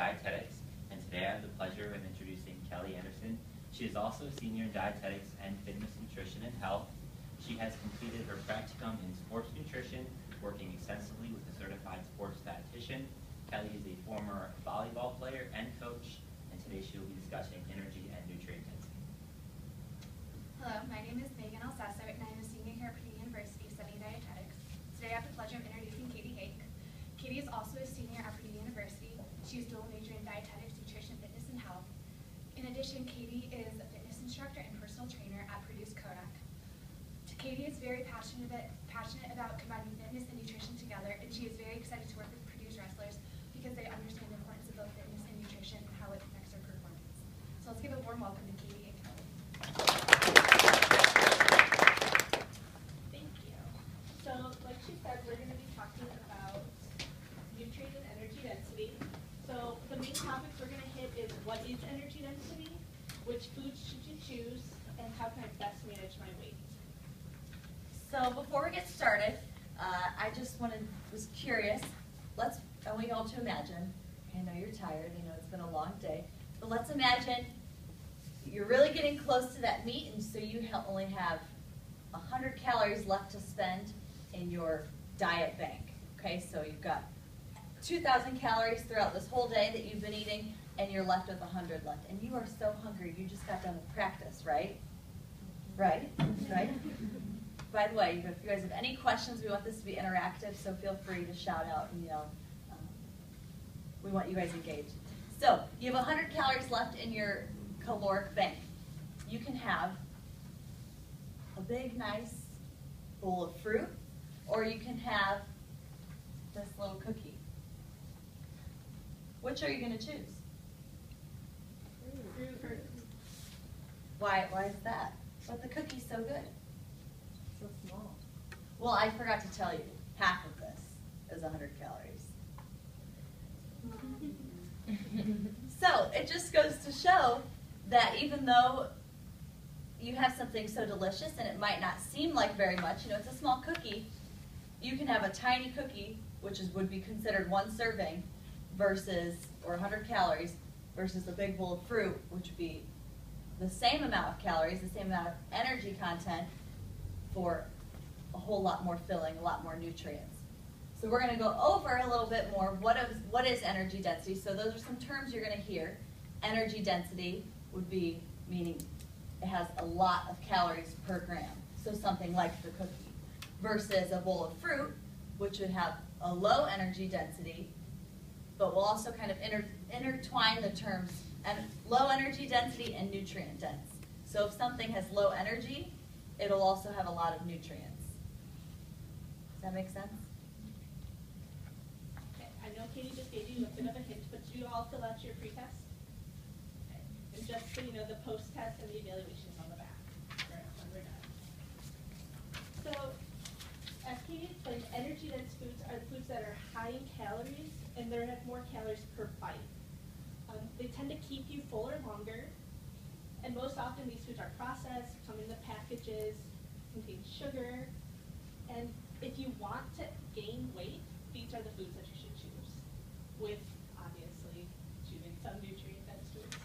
Dietetics, and today I have the pleasure of introducing Kelly Anderson. She is also a senior in Dietetics and Fitness, Nutrition, and Health. She has completed her practicum in sports nutrition, working extensively with a certified sports dietitian. Kelly is a former volleyball player and coach, and today she will be discussing energy and nutrient density. Hello, my name is Megan Alsasso, and I'm a senior here at Purdue University studying dietetics. Today I have the pleasure of introducing Katie Hake. Katie is also a senior at Purdue University. She is dual major in dietetics, nutrition, fitness, and health. In addition, Katie is a fitness instructor and personal trainer at Purdue's Kodak. Katie is very passionate about combining fitness and nutrition together, and she is very excited to work with Purdue's wrestlers because they understand the importance of both fitness and nutrition and how it affects their performance. So let's give a warm welcome to Katie and Kelly. Thank you. So, like she said, we're going to be talking about nutrient and energy density. So, the main topics we're going to hit is what is energy density, which foods should you choose, and how can I best manage my weight. So before we get started, I just was curious. I want you all to imagine. I know you're tired. I know it's been a long day, but let's imagine you're really getting close to that meet, and so you only have 100 calories left to spend in your diet bank. Okay, so you've got 2,000 calories throughout this whole day that you've been eating, and you're left with 100 left, and you are so hungry. You just got done with practice, right? Right? By the way, if you guys have any questions, we want this to be interactive, so feel free to shout out and yell. We want you guys engaged. So you have 100 calories left in your caloric bank. You can have a big, nice bowl of fruit, or you can have this little cookie. Which are you going to choose? Fruit. Why is that? But the cookie's so good. So small. Well, I forgot to tell you, half of this is 100 calories. So it just goes to show that even though you have something so delicious and it might not seem like very much, it's a small cookie, you can have a tiny cookie, which would be considered one serving, or 100 calories, versus a big bowl of fruit, which would be the same amount of calories, the same amount of energy content, for a whole lot more filling, a lot more nutrients. So we're going to go over a little bit more what is energy density. So those are some terms you're going to hear. Energy density would be meaning it has a lot of calories per gram, so something like the cookie, versus a bowl of fruit, which would have a low energy density, but we'll also kind of intertwine the terms and low energy density and nutrient dense. So if something has low energy, it'll also have a lot of nutrients. Does that make sense? Okay, I know Katie just gave you a bit of a hint, but do you all fill out your pretest? Okay. And just so you know, the post-test and the evaluation is on the back. When we're done. So, as Katie explained, energy-dense foods are the foods that are high in calories and they have more calories per bite. They tend to keep you fuller longer. And most often these foods are processed, come in the packages, contain sugar, and if you want to gain weight, these are the foods that you should choose, with obviously choosing some nutrient-dense foods.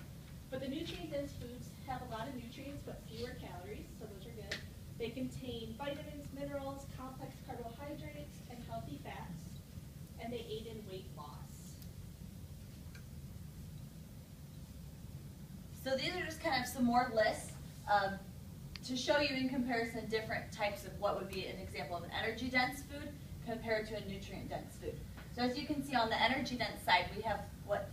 But the nutrient-dense foods have a lot of nutrients but fewer calories, so those are good. They contain vitamins, minerals, complex carbohydrates, and healthy fats, and they aid in weight loss. So these are just kind of some more lists to show you in comparison different types of what would be an example of an energy-dense food compared to a nutrient-dense food. So as you can see on the energy-dense side, we have what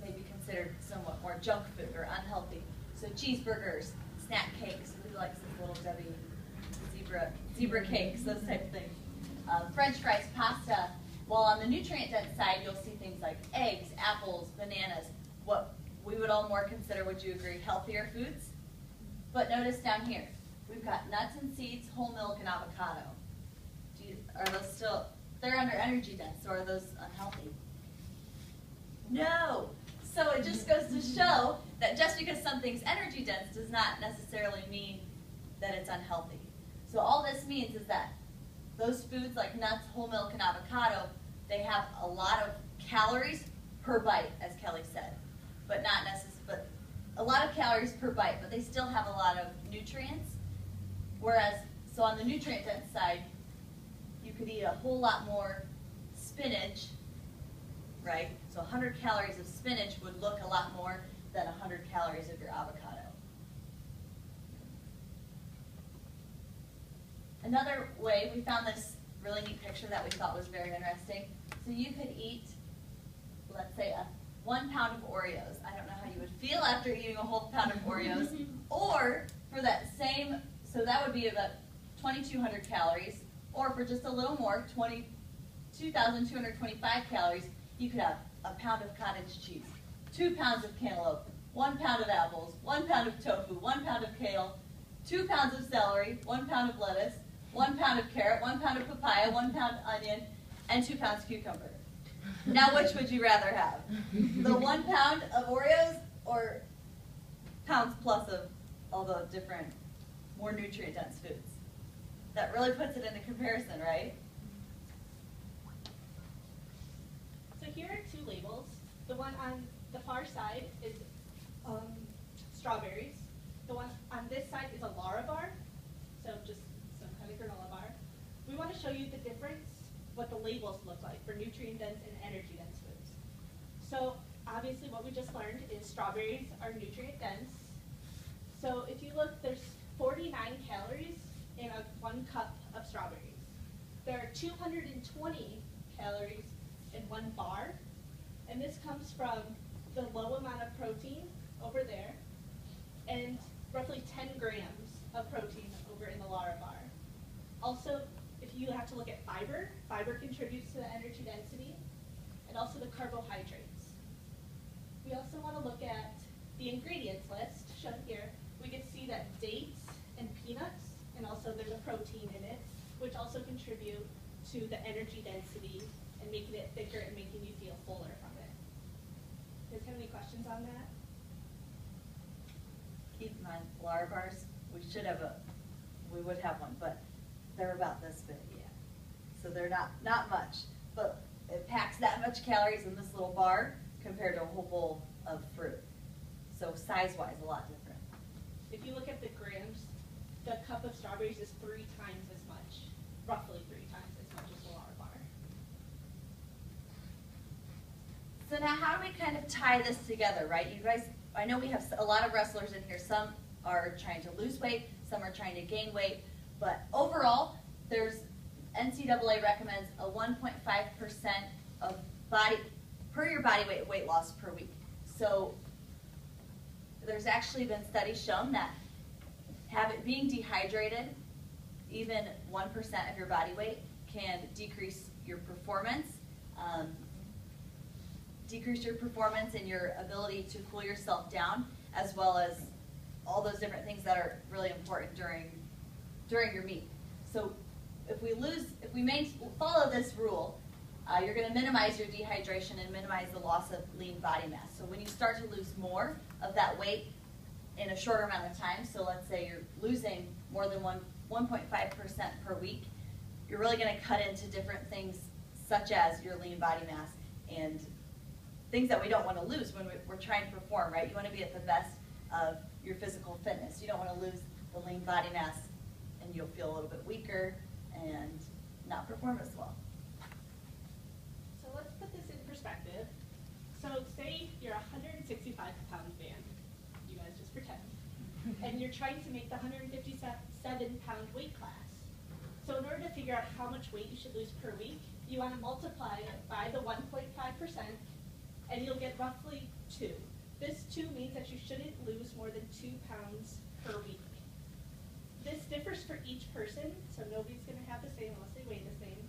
may be considered somewhat more junk food or unhealthy. So cheeseburgers, snack cakes, who likes this little Debbie zebra cakes, those type of things. French fries, pasta. While on the nutrient-dense side, you'll see things like eggs, apples, bananas, what we would all more consider, would you agree, healthier foods? But notice down here, we've got nuts and seeds, whole milk, and avocado. Are those still, they're under energy dense, so are those unhealthy? No. So it just goes to show that just because something's energy dense does not necessarily mean that it's unhealthy. So all this means is that those foods like nuts, whole milk, and avocado, they have a lot of calories per bite, as Kelly said, but not necessarily, but a lot of calories per bite, but they still have a lot of nutrients. Whereas, so on the nutrient dense side, you could eat a whole lot more spinach, right? So 100 calories of spinach would look a lot more than 100 calories of your avocado. Another way, we found this really neat picture that we thought was very interesting. So you could eat, let's say, 1 pound of Oreos. I don't know how you would feel after eating a whole pound of Oreos. Or for that same, so that would be about 2,200 calories. Or for just a little more, 2,225 calories, you could have a pound of cottage cheese, 2 pounds of cantaloupe, 1 pound of apples, 1 pound of tofu, 1 pound of kale, 2 pounds of celery, 1 pound of lettuce, 1 pound of carrot, 1 pound of papaya, 1 pound onion, and 2 pounds cucumber. Now, which would you rather have? The 1 pound of Oreos or pounds plus of all the different, more nutrient-dense foods? That really puts it into comparison, right? So here are 2 labels. The one on the far side is strawberries. The one on this side is a Lara bar, so just some kind of granola bar. We want to show you the difference, what the labels look like for nutrient-dense and energy-dense foods. So obviously what we just learned is strawberries are nutrient-dense. So if you look, there's 49 calories in 1 cup of strawberries. There are 220 calories in 1 bar, and this comes from the low amount of protein over there, and roughly 10 grams of protein over in the Lara bar. Also, if you have to look at fiber, fiber contributes to the energy density, and also the carbohydrates. We also want to look at the ingredients list shown here. We can see that dates and peanuts, and also there's a protein in it, which also contribute to the energy density and making it thicker and making you feel fuller from it. Do you guys have any questions on that? Keep in mind, Lara bars, we would have one, but they're about this big. Yeah. So they're not much, but it packs that much calories in this little bar compared to a whole bowl of fruit. So size-wise, a lot different. If you look at the grams, the cup of strawberries is 3 times as much, roughly 3 times as much as the Lara bar. So now how do we kind of tie this together, right? You guys, I know we have a lot of wrestlers in here. Some are trying to lose weight, some are trying to gain weight, but overall, NCAA recommends a 1.5% of per your body weight loss per week. So there's actually been studies shown that being dehydrated, even 1% of your body weight, can decrease your performance, and your ability to cool yourself down, as well as all those different things that are really important during your meet. So if we follow this rule, you're going to minimize your dehydration and minimize the loss of lean body mass. So when you start to lose more of that weight in a shorter amount of time, so let's say you're losing more than 1.5% per week, you're really going to cut into different things such as your lean body mass and things that we don't want to lose when we're trying to perform, right? You want to be at the best of your physical fitness. You don't want to lose the lean body mass and you'll feel a little bit weaker and not perform as well. So let's put this in perspective. So say you're a 165-pound man. You guys just pretend. And you're trying to make the 157-pound weight class. So in order to figure out how much weight you should lose per week, you want to multiply it by the 1.5%, and you'll get roughly 2. This 2 means that you shouldn't lose more than 2 pounds per week. This differs for each person, so nobody's going to have the same unless they weigh the same.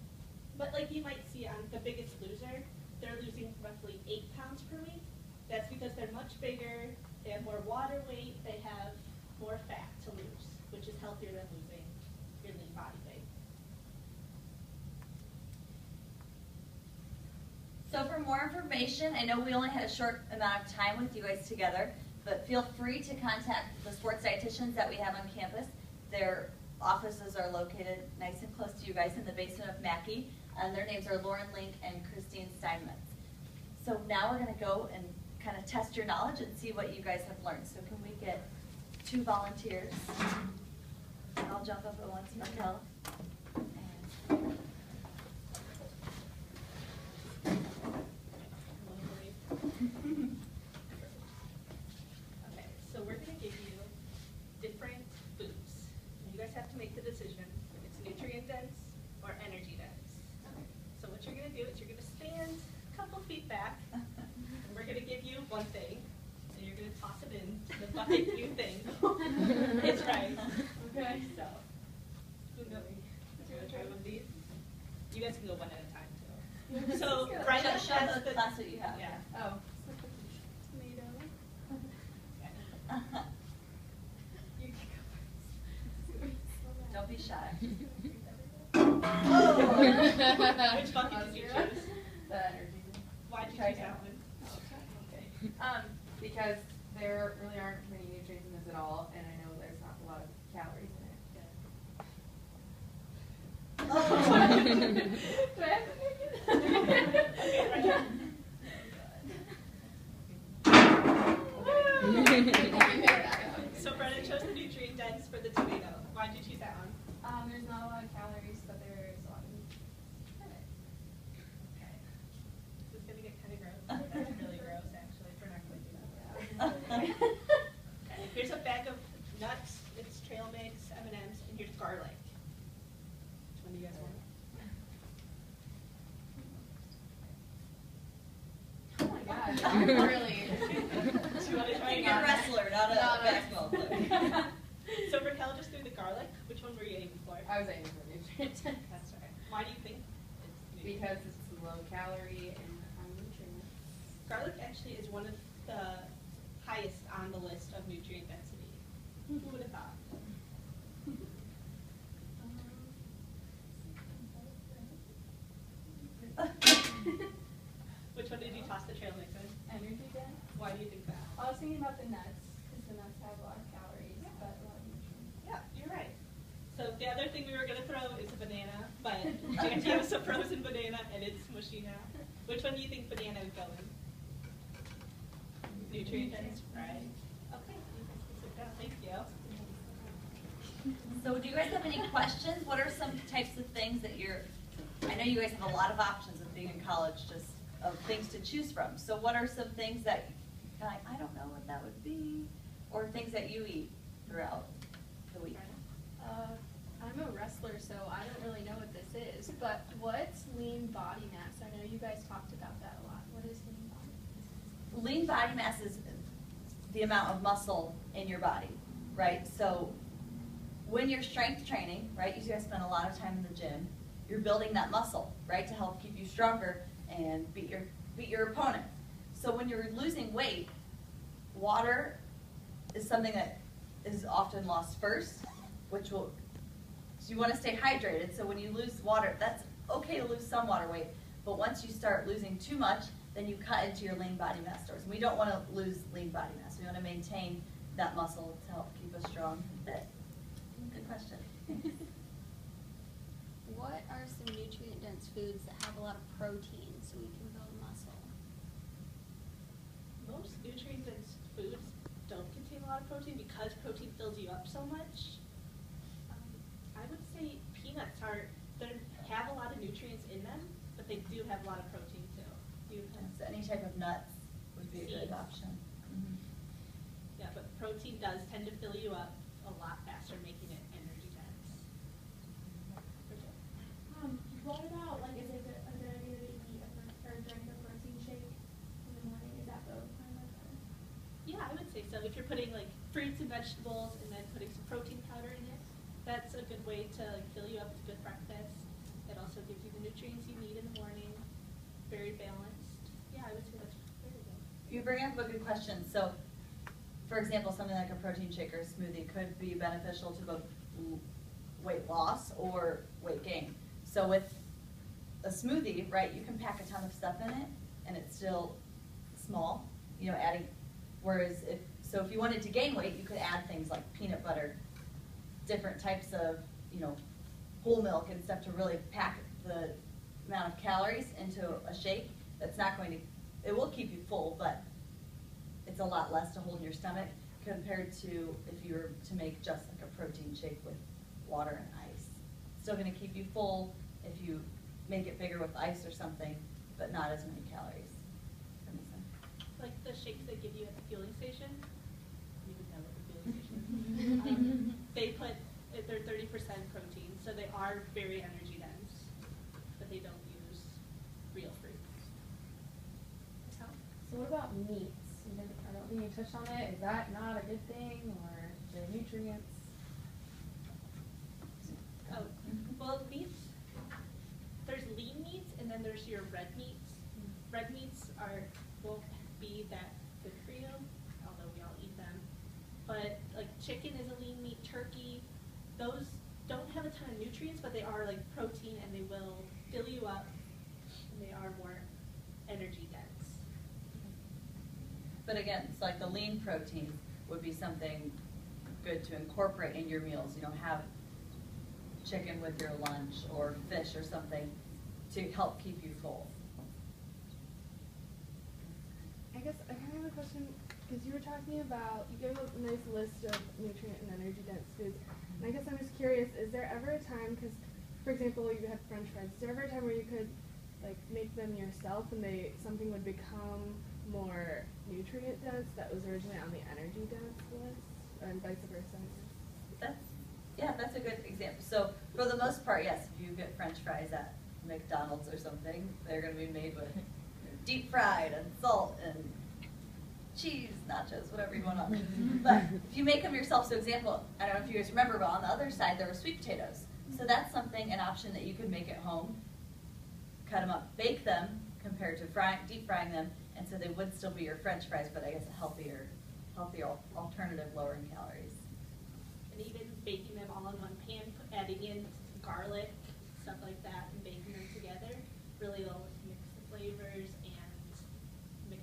But like you might see on The Biggest Loser, they're losing roughly 8 pounds per week. That's because they're much bigger, they have more water weight, they have more fat to lose, which is healthier than losing your lean body weight. So for more information, I know we only had a short amount of time with you guys together, but feel free to contact the sports dietitians that we have on campus. Their offices are located nice and close to you guys in the basement of Mackey, and their names are Lauren Link and Christine Steinmetz. So now we're gonna go and kind of test your knowledge and see what you guys have learned. So can we get 2 volunteers? And I'll jump up at once, Raquel. And Okay, so we're gonna give you different foods. And you guys have to make the decision if it's nutrient dense or energy dense. So what you're gonna do is you're gonna stand a couple feet back, and we're gonna give you one thing, and you're gonna toss it in the bucket you think is right. Okay, so who knows? Do you wanna try one of these? You guys can go one at a time too. So right now show that's the class what you have. yeah. Oh. Tomato. You can go first. Don't be shy. Which bucket did you choose? The energy. Why'd you Try choose that again. one? Okay. Because there really aren't many nutrients in this at all, and I know there's not a lot of calories in it. Do I have to pick it? Okay, right here. So Brennan chose the nutrient dense for the tomato. Why'd you choose that one? There's not a lot of calories, but there's a lot of nutrients. Okay. This is gonna get kind of gross. That's really gross, actually, if we're not going to do that. Okay. Here's a bag of nuts. It's trail mix, M&Ms, and here's garlic. Which one do you guys want? Oh my gosh, I'm really. Do you want to try You're again? a wrestler, not a Not a- basketball player. So Raquel just threw the garlic. Which one were you aiming for? I was aiming for nutrients That's right. Why do you think it's nutrient? because it's low calorie and high nutrients. Garlic actually is one of the highest on the list of nutrient density. Who would have thought? Which one did you toss the trail mix in? Energy dense. Why do you think that? I was thinking about the nuts, because the nuts have a lot of calories, but a lot of nutrients. Yeah, you're right. So the other thing we were gonna throw is a banana, but Angie has a frozen banana and it's mushy now. Which one do you think banana would go in? Nutrient dense, right? Okay, you guys can sit down. Thank you. So do you guys have any questions? What are some types of things that I know you guys have a lot of options of being in college, just of things to choose from. So what are some things that, I don't know what that would be, or things that you eat throughout the week? I'm a wrestler, so I don't really know what this is, but what's lean body mass? I know you guys talked about that a lot. What is lean body mass? Lean body mass is the amount of muscle in your body, right? So when you're strength training, right, you guys spend a lot of time in the gym, you're building that muscle, right, to help keep you stronger and beat your opponent. So when you're losing weight, water is something that is often lost first, which will, so you want to stay hydrated. So when you lose water, that's okay to lose some water weight, but once you start losing too much, then you cut into your lean body mass stores. We don't want to lose lean body mass. We want to maintain that muscle to help keep us strong and fit. Good question. What are some nutrient-dense foods that have a lot of protein so we can build muscle? Most nutrient-dense foods don't contain a lot of protein because protein fills you up so much. I would say peanuts have a lot of nutrients in them, but they do have a lot of protein too. So any type of nuts would be a good Seeds. option. Mhm. Yeah, but protein does tend to fill you up a lot faster, making it energy dense. What about, like, is it a good idea to eat or drink a protein shake in the morning? Is that both kind of better? Yeah, I would say so. If you're putting like fruits and vegetables and then putting some protein powder in it, that's a good way to like fill you up with good breakfast. It also gives you the nutrients you need in the morning. Very balanced. Yeah, I would say that's very good. You bring up a good question. So, for example, something like a protein shake or smoothie could be beneficial to both weight loss or weight gain. So with a smoothie, right, you can pack a ton of stuff in it, and it's still small, you know, whereas if you wanted to gain weight, you could add things like peanut butter, different types of, you know, whole milk and stuff to really pack the amount of calories into a shake that's not going to it will keep you full, but it's a lot less to hold in your stomach compared to if you were to make just like a protein shake with water and ice. Still gonna keep you full if you make it bigger with ice or something, but not as many calories. Does that make sense? Like the shakes they give you at the fueling station, you would know what the fueling station is. They put, they're 30% protein, so they are very energy dense, but they don't use real fruits. So what about meats? You didn't, I don't think you touched on it. Is that not a good thing, or the nutrients? Oh, well, meats, there's lean meats and then there's your red meats. Red meats won't be that good for you, although we all eat them. But like chicken is a lean meat, turkey, those don't have a ton of nutrients, but they are like protein and they will fill you up and they are more energy dense. But again, it's like the lean protein would be something good to incorporate in your meals. You know, have chicken with your lunch or fish or something to help keep you full. I guess I kind of have a question, because you were talking about, you gave a nice list of nutrient and energy dense foods, and I guess I'm just curious, is there ever a time, because for example you had french fries, is there ever a time where you could like make them yourself and something would become more nutrient dense that was originally on the energy dense list, and vice versa? That's a good example. So for the most part, yes, if you get french fries at McDonald's or something, they're going to be made with deep fried and salt and cheese, nachos, whatever you want on them. But if you make them yourself, so example, I don't know if you guys remember, but on the other side there were sweet potatoes. So that's something, an option that you could make at home, cut them up, bake them compared to deep frying them, and so they would still be your french fries, but I guess a healthier alternative, lower in calories. And even baking them all in one pan, adding in garlic, stuff like that, and baking them together, really will mix the flavors and mix,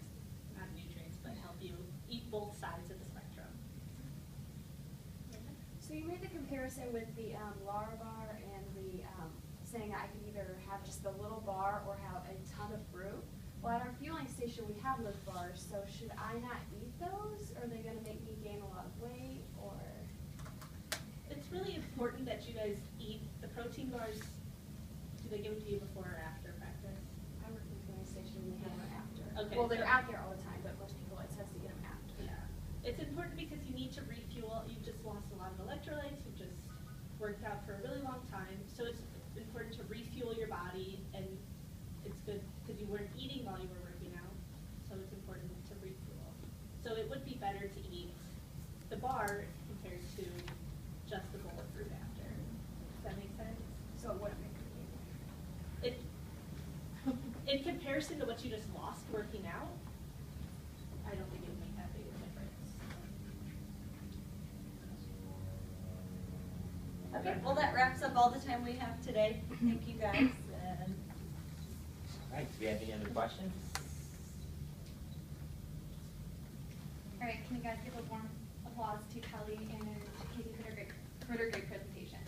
not nutrients, but help you eat both sides of the spectrum. So you made the comparison with the Lara bar and the saying I can either have just the little bar or have a ton of fruit. Well, at our fueling station we have those bars, so should I not eat those? Or are they going to make me gain a lot of weight? Or It's really important that you guys eat the protein bars. Do they give them to you before or after practice? I work in the fueling station and we have them after. Okay, Well, they're so- out there all the time, but most people it says to get them after. Yeah. It's important because you need to refuel. You've just lost a lot of electrolytes. You've just worked out for a really long time. So it's important to refuel your body, and it's good because you weren't eating while you were working out. So it's important to refuel. So it would be better to eat the bar compared to just the bowl of fruit after. Does that make sense? So it wouldn't make me gain weight. In comparison to what you just lost working out, I don't think it would make that big a difference. Okay, well that wraps up all the time we have today. Thank you guys. And All right, do we have any other questions? All right, can you guys give a warm applause to Kelly and Katie for their great presentation?